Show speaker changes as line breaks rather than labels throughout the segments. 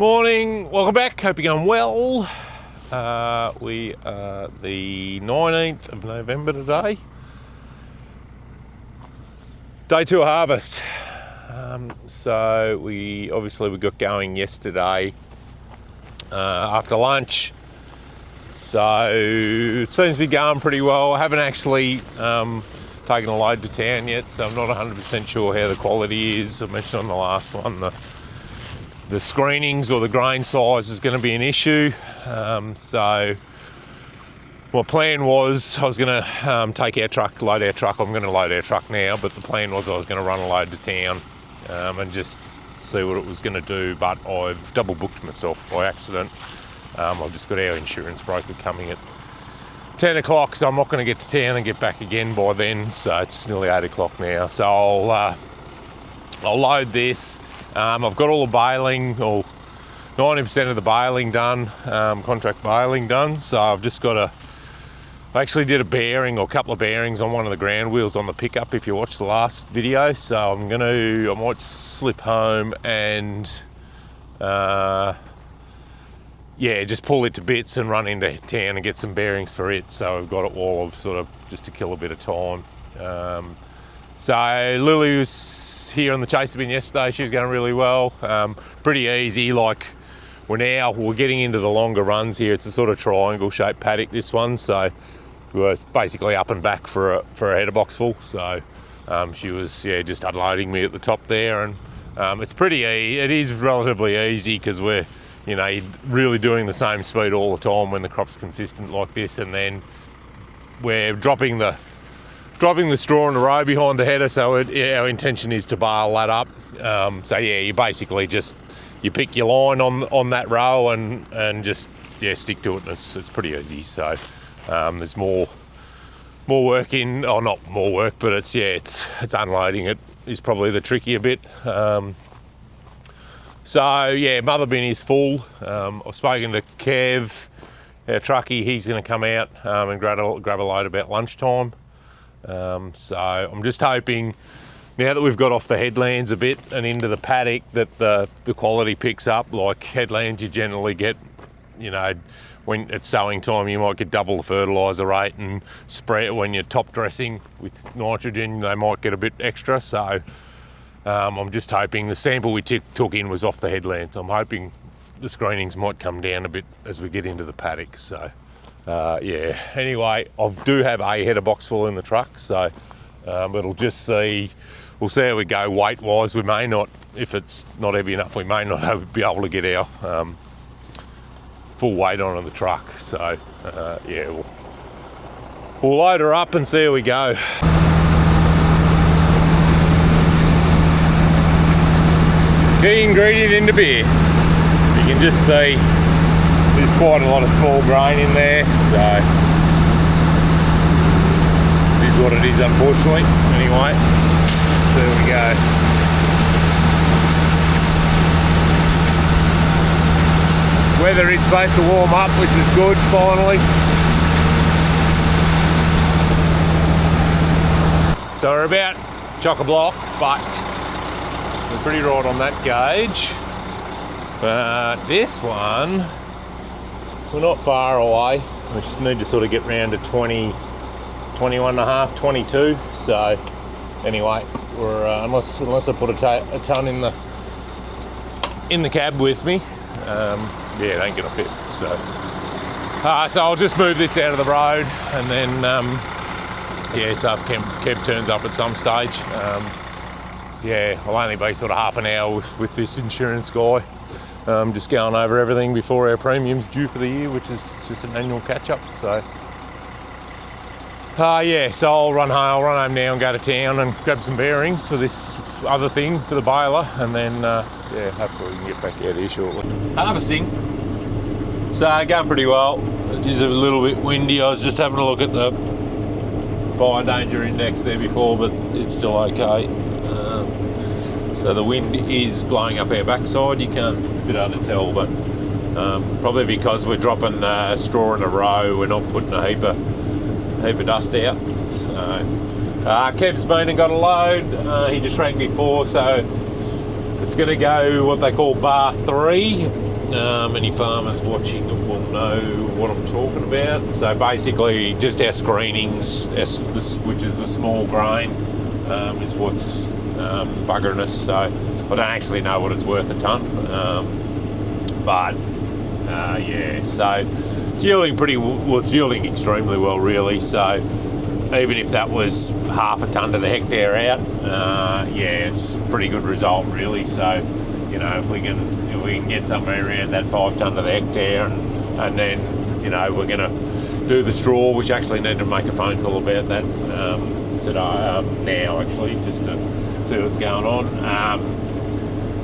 Morning, welcome back, hope you're going well. We are the 19th of November today. Day 2 of harvest. So we got going yesterday after lunch. So it seems to be going pretty well. I haven't actually taken a load to town yet, so I'm not 100% sure how the quality is. I mentioned on the last one the screenings or the grain size is going to be an issue. So my plan was I was going to take our truck, load our truck. I'm going to load our truck now, but the plan was I was going to run a load to town and just see what it was going to do, but I've double booked myself by accident. I've just got our insurance broker coming at 10 o'clock, so I'm not going to get to town and get back again by then, so it's nearly 8 o'clock now. So I'll load this. I've got all the baling, or 90% of the baling done, contract baling done, so I've just got I actually did a bearing or a couple of bearings on one of the ground wheels on the pickup if you watched the last video, so I might slip home and just pull it to bits and run into town and get some bearings for it, so I've got it all sort of just to kill a bit of time. So Lily was here on the chaser bin yesterday. She was going really well, pretty easy. Like we're getting into the longer runs here. It's a sort of triangle shaped paddock, this one, so we're basically up and back for a header box full. So she was just unloading me at the top there, and it's it is relatively easy because we're really doing the same speed all the time when the crop's consistent like this, and then we're dropping the straw in the row behind the header, so our intention is to bale that up. You basically you pick your line on that row and just stick to it, and it's pretty easy. So there's more work not more work, but it's unloading it is probably the trickier bit. Mother bin is full. I've spoken to Kev, our truckie. He's going to come out and grab a load about lunchtime. So I'm just hoping, now that we've got off the headlands a bit and into the paddock, that the quality picks up. Like headlands, you generally get, when it's sowing time, you might get double the fertiliser rate, and spread when you're top dressing with nitrogen, they might get a bit extra. So I'm just hoping the sample we took in was off the headlands. I'm hoping the screenings might come down a bit as we get into the paddock. So anyway, I do have a header box full in the truck, so we'll see how we go weight wise. We may not, if it's not heavy enough, we may not be able to get our full weight onto the truck. So we'll load her up and see how we go. Key ingredient in the beer. You can just see there's quite a lot of small grain in there, so it is what it is, unfortunately. Anyway, there we go. Weather is supposed to warm up, which is good, finally. So we're about chock-a-block, but we're pretty right on that gauge. But this one, we're not far away. We just need to sort of get round to 20, 21 and a half, 22. So anyway, we're unless I put a ton in the cab with me, it ain't gonna fit. So I'll just move this out of the road, and then so if Kev turns up at some stage, I'll only be sort of half an hour with this insurance guy. Just going over everything before our premium's due for the year, which is just an annual catch-up. So, so I'll run home now and go to town and grab some bearings for this other thing, for the baler, and then, hopefully we can get back out here shortly. Harvesting. So, going pretty well. It is a little bit windy. I was just having a look at the fire danger index there before, but it's still okay. So the wind is blowing up our backside. It's a bit hard to tell, but probably because we're dropping the straw in a row, we're not putting a heap of dust out. So Kev's been and got a load. He just rang before, so it's going to go what they call bar 3. Any farmers watching will know what I'm talking about. So basically, just our screenings, which is the small grain, is what's buggering us. So I don't actually know what it's worth a tonne, but yeah. So it's yielding pretty well. It's yielding extremely well, really. So even if that was half a tonne to the hectare out, yeah, it's a pretty good result, really. So you know, if we can get somewhere around that 5 tonne to the hectare, and then you know we're going to do the straw, which actually need to make a phone call about that today, now actually, just to see what's going on.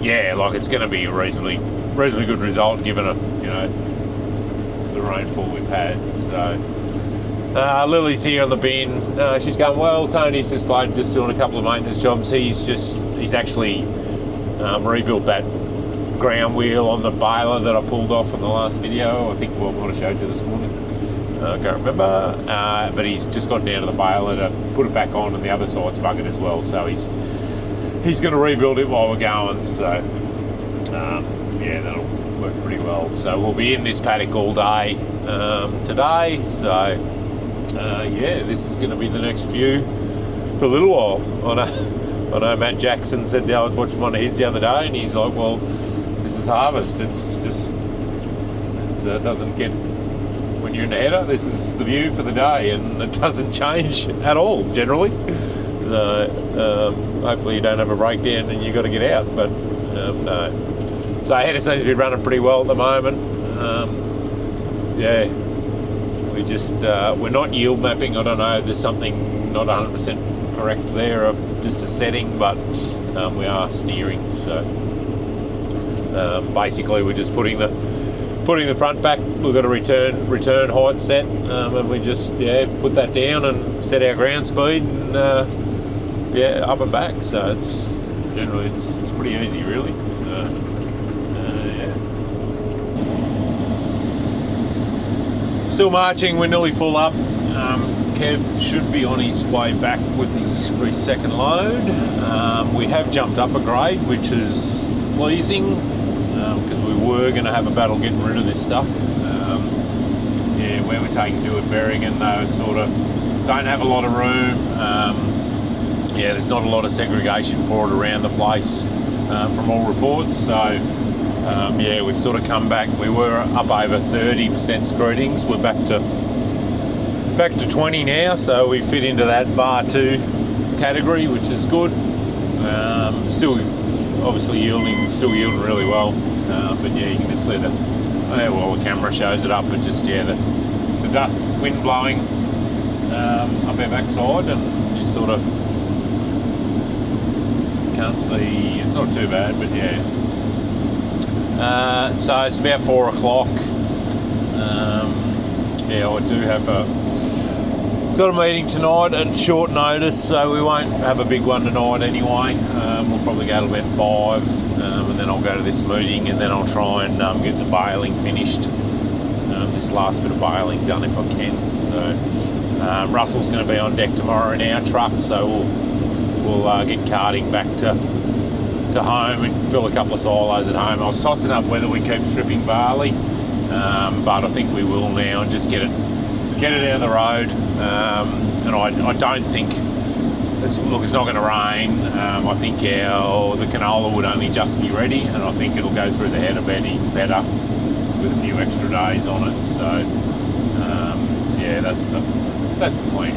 Yeah, like it's going to be a reasonably good result given the rainfall we've had. So Lily's here on the bin. She's going well. Tony's just doing a couple of maintenance jobs. He's actually rebuilt that ground wheel on the baler that I pulled off in the last video. I think I might have showed you this morning. I can't remember. But he's just got down to the baler to put it back on, and the other side's buggered as well. So he's going to rebuild it while we're going. So yeah, that'll work pretty well. So we'll be in this paddock all day today. So yeah, this is going to be the next view for a little while. I know Matt Jackson said that I was watching one of his the other day, and he's like, well, this is harvest. It doesn't get, when you're in the header, this is the view for the day, and it doesn't change at all, generally. So hopefully you don't have a breakdown and you've got to get out, but no. So header seems to be running pretty well at the moment. Yeah, we're not yield mapping. I don't know if there's something not 100% correct there, or just a setting, but we are steering. So basically we're just putting the front back. We've got a return height set, and we just put that down and set our ground speed, and up and back. So it's generally it's pretty easy, really. So yeah, still marching. We're nearly full up. Kev should be on his way back with his second load. We have jumped up a grade, which is pleasing, because we were going to have a battle getting rid of this stuff. Yeah, where we're taking to at Berrigan, though, sort of don't have a lot of room. Yeah, there's not a lot of segregation poured around the place from all reports. So yeah, we've sort of come back. We were up over 30% screenings. We're back to 20 now, so we fit into that bar 2 category, which is good. Still obviously yielding really well, but yeah, you can just see the camera shows it up, but just the dust, wind blowing up our backside, and you sort of can't see. It's not too bad, but yeah. So it's about 4 o'clock. Yeah, I do have got a meeting tonight at short notice, so we won't have a big one tonight anyway. We'll probably go to about 5, and then I'll go to this meeting, and then I'll try and get the baling finished. This last bit of baling done if I can. So Russell's going to be on deck tomorrow in our truck, so we'll get carting back to home and fill a couple of silos at home. I was tossing up whether we keep stripping barley, but I think we will now and just get it out of the road. And I don't think it's not going to rain. I think the canola would only just be ready, and I think it'll go through the header better with a few extra days on it. So yeah, that's the plan.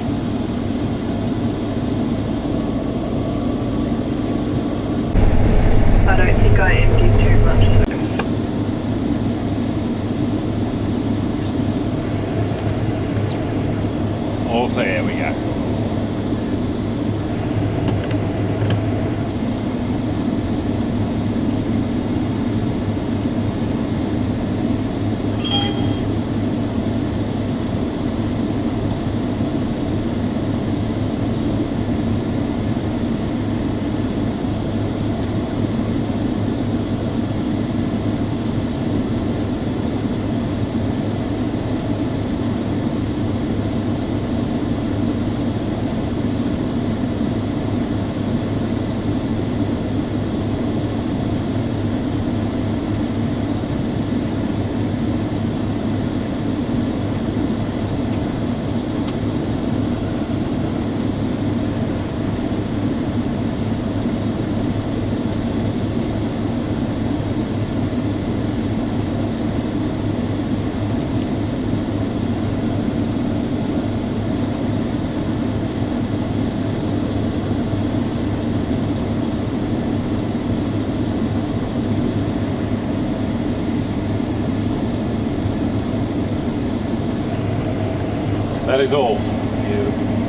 I don't think I emptied too much.
Also, here we go. is all.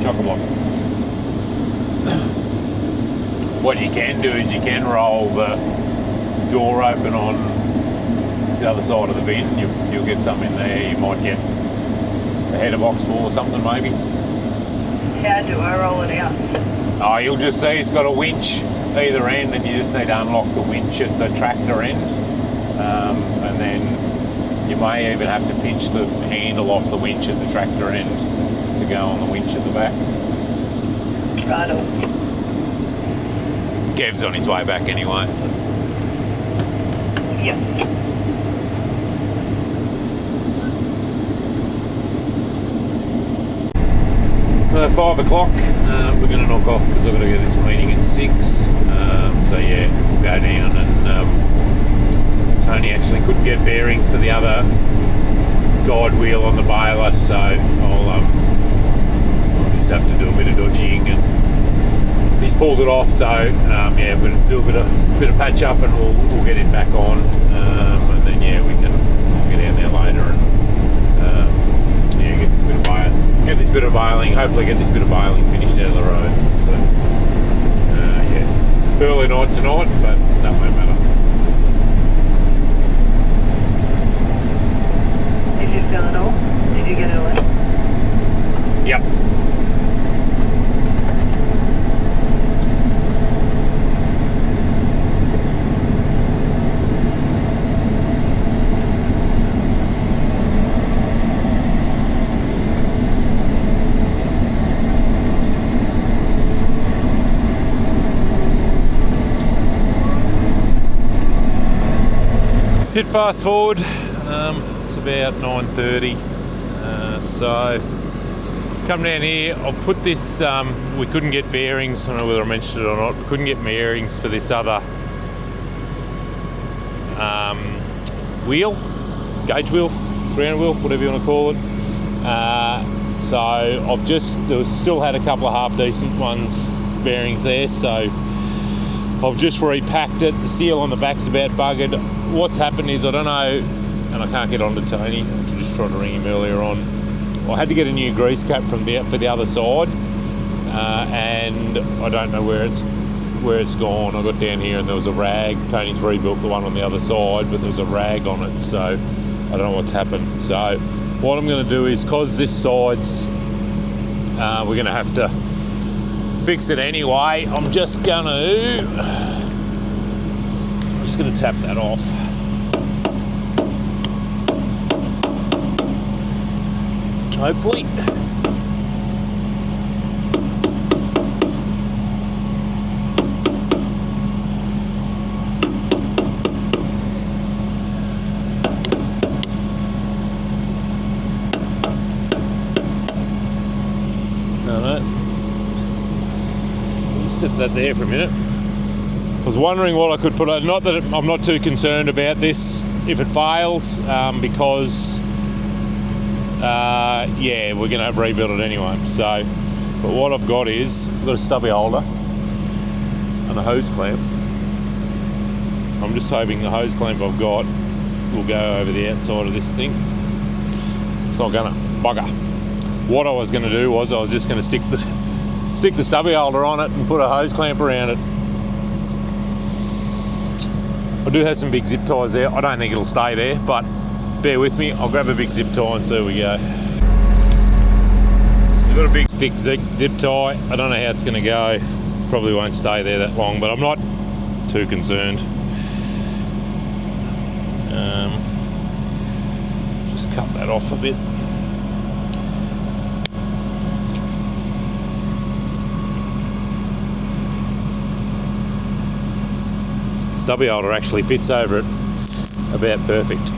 Chock-a-block. What you can do is you can roll the door open on the other side of the bin. You'll get some in there. You might get a header box full or something maybe.
How do I roll it out?
Oh, you'll just see it's got a winch either end, and you just need to unlock the winch at the tractor end, and then you may even have to pinch the handle off the winch at the tractor end to go on the winch at the back.
Right on.
Kev's on his way back anyway.
Yep.
5 o'clock, we're going to knock off because I've got to go to this meeting at 6. So yeah, we'll go down, and Tony actually couldn't get bearings for the other guide wheel on the baler, so I'll just have to do a bit of dodging, and he's pulled it off. So yeah, we're going to do a bit of patch up, and we'll get it back on, and then yeah, we'll get down there later and yeah, get this bit of bailing, hopefully get this bit of bailing finished out of the road. So, yeah, early night tonight, but that won't matter.
Did you fill it all? Did you get it all in?
Yep. Hit fast forward, it's about 9:30, so come down here. I've put this, we couldn't get bearings, I don't know whether I mentioned it or not, we couldn't get bearings for this other wheel, gauge wheel, ground wheel, whatever you want to call it. So I've still had a couple of half decent ones, bearings there, so I've just repacked it. The seal on the back's about buggered. What's happened is, I don't know, and I can't get on to Tony, I just tried to ring him earlier on. I had to get a new grease cap for the other side, and I don't know where it's gone. I got down here and there was a rag. Tony's rebuilt the one on the other side, but there was a rag on it, so I don't know what's happened. So what I'm going to do is, because this side's, we're going to have to fix it anyway, I'm just going to tap that off. Hopefully. Alright. Set that there for a minute. I was wondering what I could put on. Not that I'm not too concerned about this if it fails, because yeah, we're going to have to rebuild it anyway. So, but what I've got is, I've got a stubby holder and a hose clamp. I'm just hoping the hose clamp I've got will go over the outside of this thing. It's not going to bugger. What I was going to do was, I was just going to stick the stubby holder on it and put a hose clamp around it. I do have some big zip ties there. I don't think it'll stay there, but bear with me. I'll grab a big zip tie and see where we go. I've got a big thick zip tie. I don't know how it's going to go. Probably won't stay there that long, but I'm not too concerned. Just cut that off a bit. Stubby holder actually fits over it about perfect.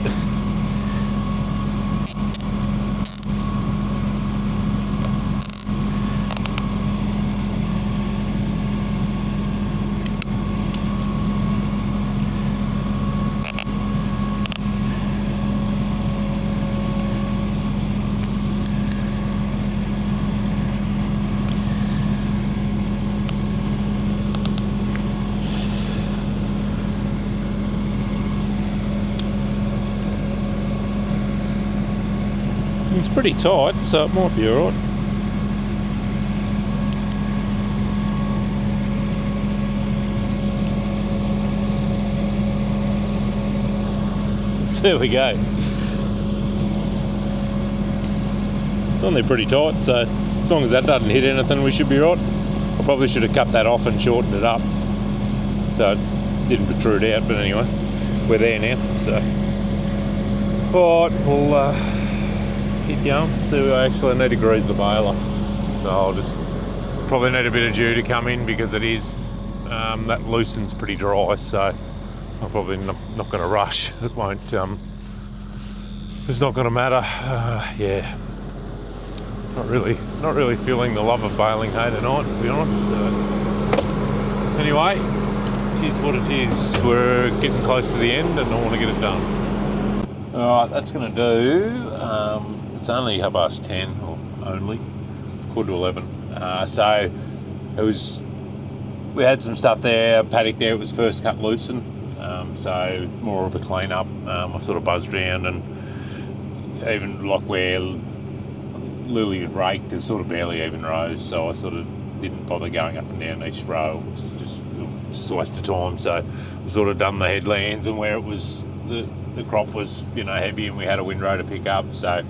It's pretty tight, so it might be alright. So there we go. It's on there pretty tight, so as long as that doesn't hit anything, we should be right. I probably should have cut that off and shortened it up so it didn't protrude out, but anyway, we're there now. So, alright, we'll keep going. So I actually need to grease the baler. So I'll just probably need a bit of dew to come in because it is, that loosens pretty dry, so I'm probably not going to rush. It won't, it's not going to matter. Yeah. Not really feeling the love of baling hay tonight, to be honest. Anyway, it is what it is. We're getting close to the end and I want to get it done. Alright, that's going to do. It's only 10:30, or only, 11:15. So it was, we had some stuff there, paddock there, it was first cut loosen. So more of a clean up. I sort of buzzed around and even like where Lily had raked, there's sort of barely even rows, so I sort of didn't bother going up and down each row. It was just a waste of time. So we sort of done the headlands and where it was the crop was heavy and we had a windrow to pick up. So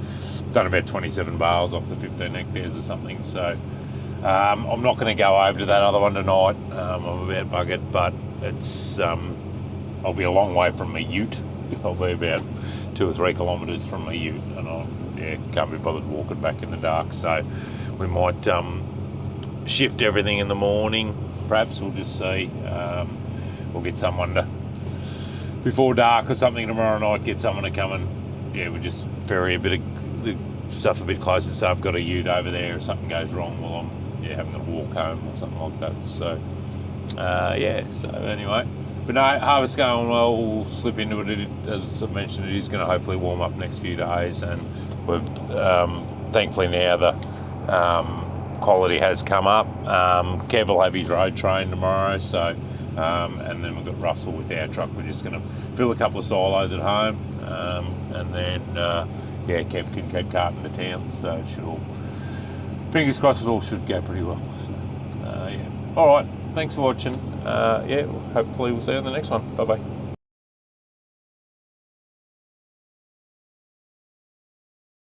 done about 27 bales off the 15 hectares or something. So I'm not going to go over to that other one tonight. I'm about buggered, but it's I'll be a long way from my ute. I'll be about 2 or 3 kilometres from my ute, and I can't be bothered walking back in the dark. So we might shift everything in the morning. Perhaps we'll just see. We'll get someone to, before dark or something tomorrow night, get someone to come and we'll just ferry a bit of the stuff a bit closer. So I've got a ute over there if something goes wrong while I'm having to walk home or something like that. So so anyway. But no, harvest going well. We'll slip into it. As I mentioned, it is going to hopefully warm up next few days, and we've thankfully now the quality has come up. Kev will have his road train tomorrow, so and then we've got Russell with our truck. We're just going to fill a couple of silos at home, and then Kev can keep carting to town. So it should all, fingers crossed, it all should go pretty well. So, all right. Thanks for watching. Hopefully we'll see you on the next one. Bye-bye.